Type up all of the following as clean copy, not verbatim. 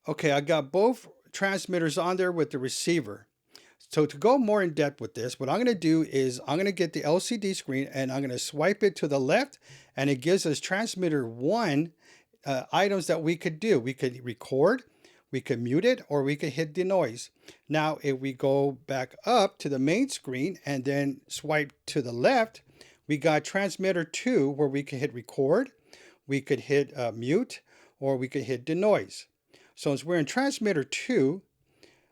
Okay, I got both transmitters on there with the receiver. So to go more in depth with this, what I'm going to do is I'm going to get the LCD screen and I'm going to swipe it to the left, and it gives us transmitter one items that we could do. We could record, we could mute it, or we could hit denoise. Now, if we go back up to the main screen and then swipe to the left, we got transmitter two where we could hit record, we could hit mute, or we could hit denoise. So as we're in transmitter two,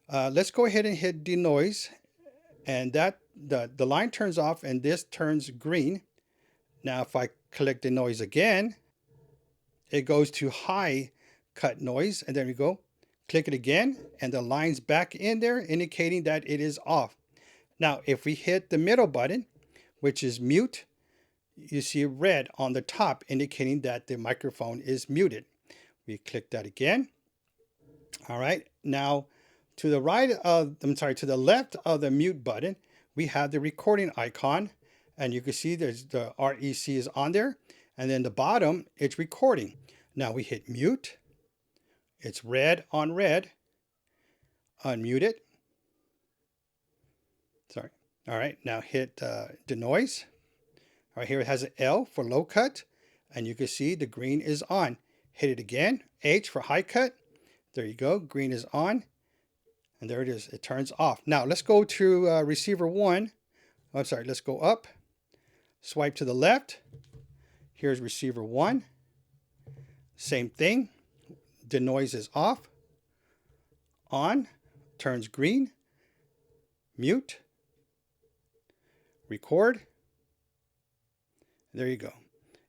let's go ahead and hit denoise, and that the line turns off and this turns green. Now if I click denoise again, it goes to high cut noise, and there we go. Click it again and the line's back in there indicating that it is off. Now if we hit the middle button, which is mute, you see red on the top indicating that the microphone is muted. We click that again. All right, now to the right of, to the left of the mute button, we have the recording icon, and you can see there's the REC is on there, and then the bottom, it's recording. Now we hit mute, it's red on red, unmute it. Sorry. All right, now hit denoise. All right, here it has an L for low cut, and you can see the green is on. Hit it again, H for high cut. There you go, green is on. And there it is, it turns off. Now let's go to receiver one. I'm sorry, let's go up, swipe to the left. Here's receiver one. Same thing, denoise is off, on, turns green, mute, record. There you go.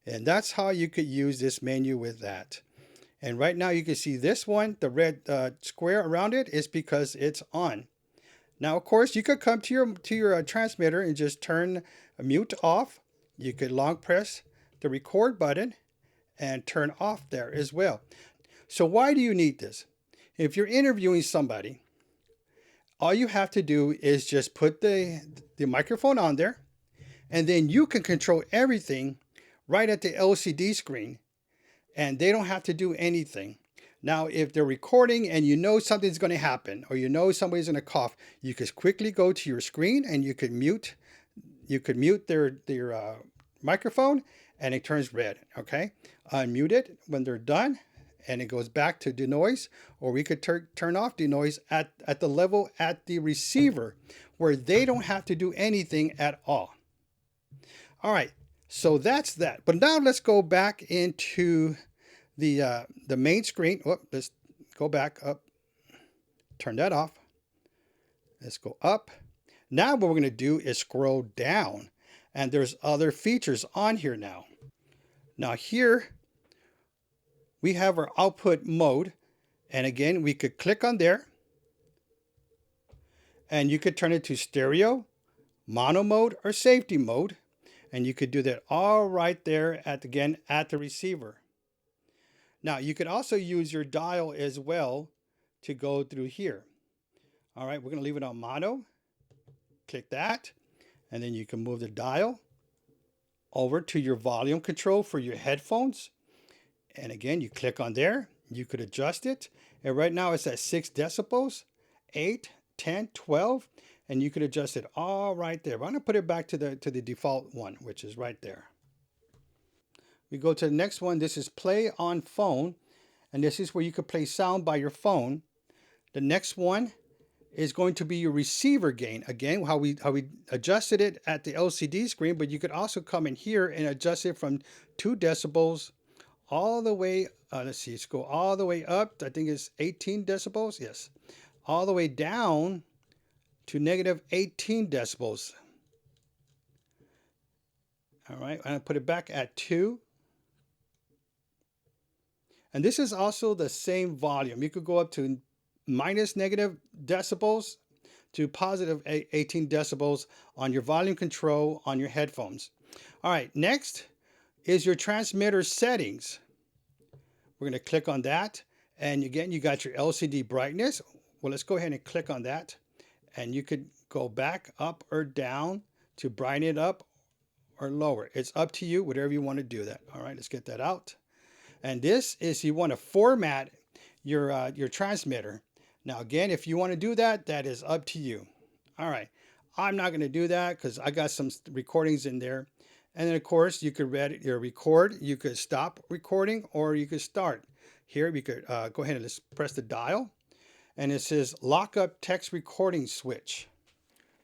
And that's how you could use this menu with that. And right now you can see this one, the red square around it is because it's on. Now, of course, you could come to your transmitter and just turn mute off. You could long press the record button and turn off there as well. So why do you need this? If you're interviewing somebody, all you have to do is just put the microphone on there, and then you can control everything right at the LCD screen, and they don't have to do anything. Now, if they're recording and you know something's going to happen, or you know somebody's going to cough, you could quickly go to your screen and you could mute their microphone, and it turns red. Okay, unmute it when they're done, and it goes back to denoise, or we could turn off denoise at the level at the receiver where they don't have to do anything at all. All right, so that's that. But now let's go back into the main screen. Let's go back up. Turn that off. Let's go up. Now what we're going to do is scroll down, and there's other features on here now. Now here we have our output mode, and again we could click on there, and you could turn it to stereo, mono mode, or safety mode. And you could do that all right there at the receiver. Now you could also use your dial as well to go through here. All right, we're going to leave it on mono. Click that, and then you can move the dial over to your volume control for your headphones. And again, you click on there. You could adjust it. And right now it's at 6 decibels, 8, 10, 12. And you could adjust it all right there. But I'm going to put it back to the default one, which is right there. We go to the next one. This is play on phone. And this is where you could play sound by your phone. The next one is going to be your receiver gain. Again, how we adjusted it at the LCD screen, but you could also come in here and adjust it from 2 decibels all the way, let's go all the way up. I think it's 18 decibels. Yes. All the way down to negative 18 decibels. All right, I'm going to put it back at 2. And this is also the same volume. You could go up to minus negative decibels to positive 18 decibels on your volume control on your headphones. All right, next is your transmitter settings. We're going to click on that. And again, you got your LCD brightness. Well, let's go ahead and click on that. And you could go back up or down to brighten it up or lower. It's up to you, whatever you want to do that. All right, let's get that out. And this is, you want to format your transmitter. Now again, if you want to do that, that is up to you. All right, I'm not going to do that because I got some recordings in there. And then of course you could record, you could stop recording, or you could start. Here we could go ahead and let's press the dial, and it says lock up text recording switch.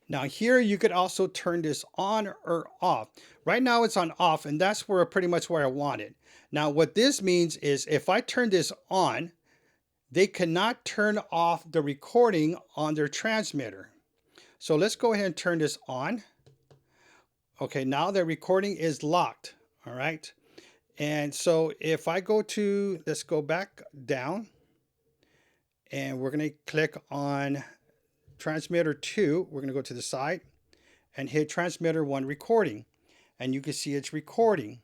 Now here you could also turn this on or off. Right now it's on off, and that's where pretty much where I want it. Now what this means is if I turn this on, they cannot turn off the recording on their transmitter. So let's go ahead and turn this on. Okay, now the recording is locked. All right. And so if I go to, let's go back down, and we're going to click on transmitter 2. We're going to go to the side and hit transmitter 1 recording. And you can see it's recording.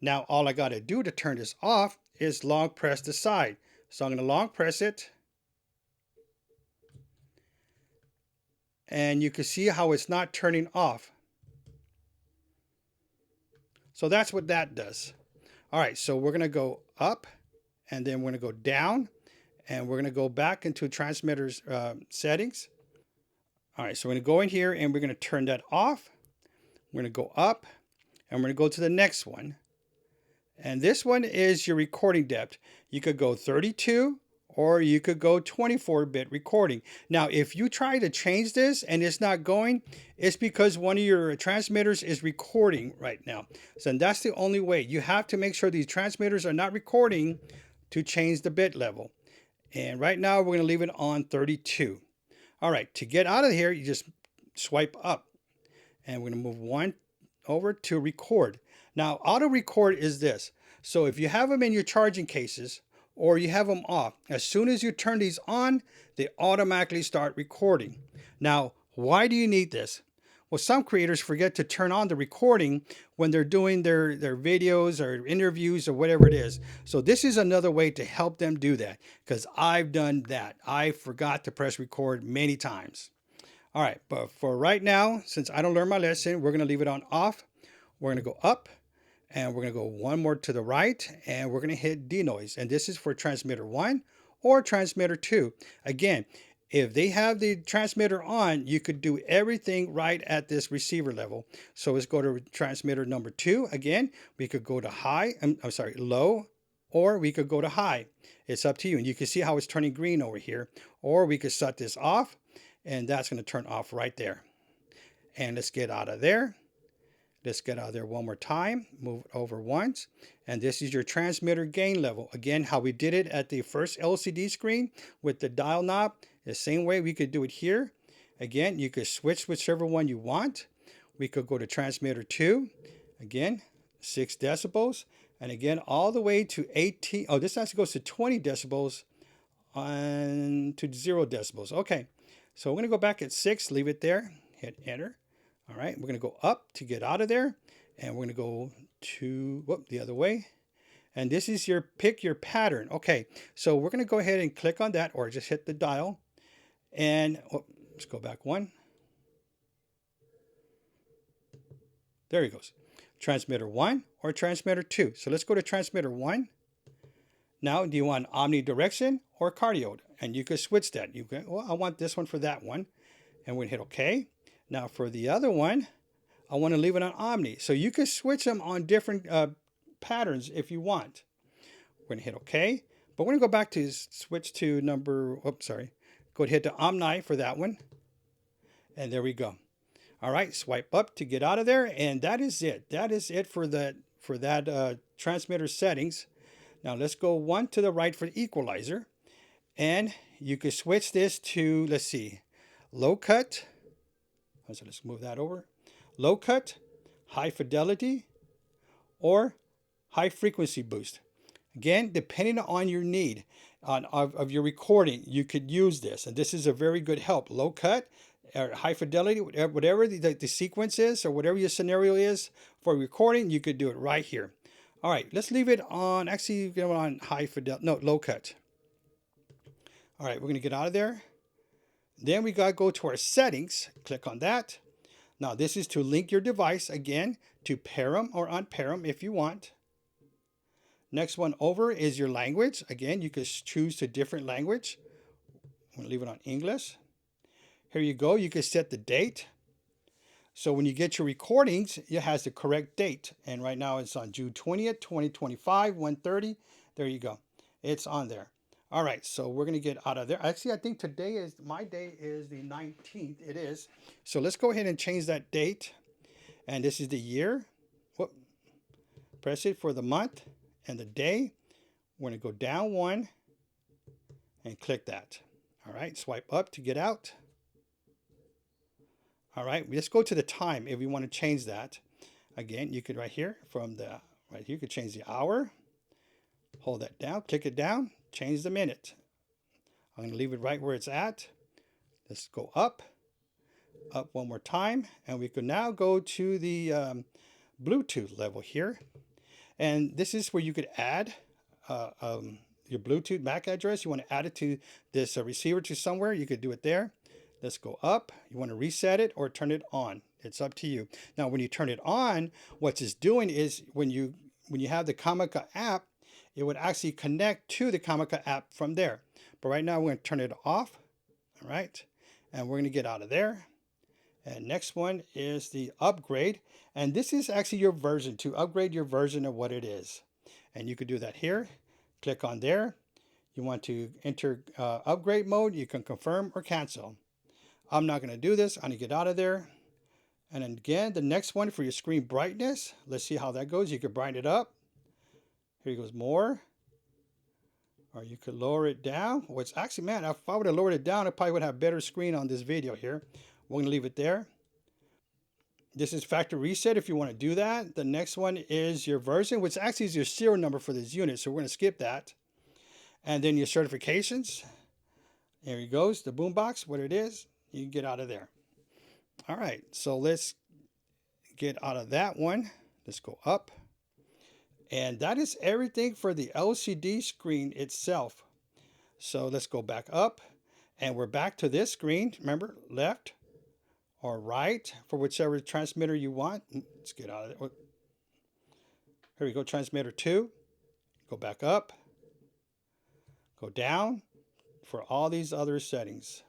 Now all I got to do to turn this off is long press the side. So I'm going to long press it. And you can see how it's not turning off. So that's what that does. All right, so we're going to go up, and then we're going to go down, and we're going to go back into transmitters settings. All right, so we're going to go in here, and we're going to turn that off. We're going to go up, and we're going to go to the next one. And this one is your recording depth. You could go 32, or you could go 24-bit recording. Now, if you try to change this and it's not going, it's because one of your transmitters is recording right now. So that's the only way. You have to make sure these transmitters are not recording to change the bit level. And right now, we're going to leave it on 32. All right, to get out of here, you just swipe up. And we're going to move one over to record. Now, auto record is this. So if you have them in your charging cases, or you have them off, as soon as you turn these on, they automatically start recording. Now, why do you need this? Well, some creators forget to turn on the recording when they're doing their videos or interviews or whatever it is. So this is another way to help them do that, because I've done that. I forgot to press record many times. All right, but for right now, since I don't learn my lesson, we're going to leave it on off. We're going to go up. And we're going to go one more to the right, and we're going to hit denoise. And this is for transmitter 1 or transmitter 2. Again, if they have the transmitter on, you could do everything right at this receiver level. So let's go to transmitter number 2. Again, we could go to low, or we could go to high. It's up to you. And you can see how it's turning green over here. Or we could shut this off, and that's going to turn off right there. And let's get out of there. Let's get out of there one more time, move it over once. And this is your transmitter gain level. Again, how we did it at the first LCD screen with the dial knob, the same way we could do it here. Again, you could switch whichever one you want. We could go to transmitter 2, again, 6 decibels. And again, all the way to 18, oh, this actually goes to 20 decibels on to 0 decibels. Okay, so we're gonna go back at 6, leave it there, hit enter. All right, we're going to go up to get out of there, and we're going to go to the other way. And this is your pick your pattern. Okay, so we're going to go ahead and click on that, or just hit the dial. And let's go back one. There he goes. Transmitter 1 or transmitter 2. So let's go to transmitter 1. Now, do you want omnidirectional or cardioid? And you can switch that. You can, well, I want this one for that one. And we're going to hit OK. Now for the other one, I want to leave it on Omni. So you can switch them on different patterns if you want. We're going to hit OK. But we're going to go back to switch to number, go ahead and hit the Omni for that one. And there we go. All right, swipe up to get out of there. And that is it. That is it for that transmitter settings. Now let's go one to the right for the equalizer. And you can switch this to, let's see, low cut. So let's move that over. Low cut, high fidelity, or high frequency boost. Again, depending on your need of your recording, you could use this. And this is a very good help. Low cut or high fidelity, whatever the sequence is or whatever your scenario is for recording, you could do it right here. All right, let's leave it on, actually, go on high fidelity, no, low cut. All right, we're going to get out of there. Then we got to go to our settings, click on that. Now this is to link your device again to pair them or unpair them if you want. Next one over is your language. Again, you could choose to different language. I'm going to leave it on English. Here you go. You can set the date. So when you get your recordings, it has the correct date. And right now it's on June 20th, 2025, 1:30. There you go. It's on there. All right, so we're going to get out of there. Actually, I think today is, my day is the 19th. It is. So let's go ahead and change that date. And this is the year. Whoop. Press it for the month and the day. We're going to go down one and click that. All right, swipe up to get out. All right, let's go to the time if we want to change that. Again, you could right here from the, right here, you could change the hour. Hold that down, click it down, change the minute. I'm going to leave it right where it's at. Let's go up one more time. And we can now go to the Bluetooth level here. And this is where you could add your Bluetooth MAC address. You want to add it to this receiver to somewhere, you could do it there. Let's go up. You want to reset it or turn it on. It's up to you. Now, when you turn it on, what it's doing is when you have the Comica app, it would actually connect to the Comica app from there. But right now, we're going to turn it off. All right. And we're going to get out of there. And next one is the upgrade. And this is actually your version, to upgrade your version of what it is. And you could do that here. Click on there. You want to enter upgrade mode. You can confirm or cancel. I'm not going to do this. I'm going to get out of there. And then again, the next one for your screen brightness. Let's see how that goes. You could brighten it up. Here goes more. Or you could lower it down. Well, it's actually, man, if I would have lowered it down, I probably would have better screen on this video here. We're going to leave it there. This is factory reset if you want to do that. The next one is your version, which actually is your serial number for this unit. So we're going to skip that. And then your certifications. There it goes, the Boomax, what it is. You can get out of there. All right, so let's get out of that one. Let's go up. And that is everything for the LCD screen itself. So let's go back up. And we're back to this screen. Remember, left or right for whichever transmitter you want. Let's get out of it. Here we go, transmitter 2. Go back up. Go down for all these other settings.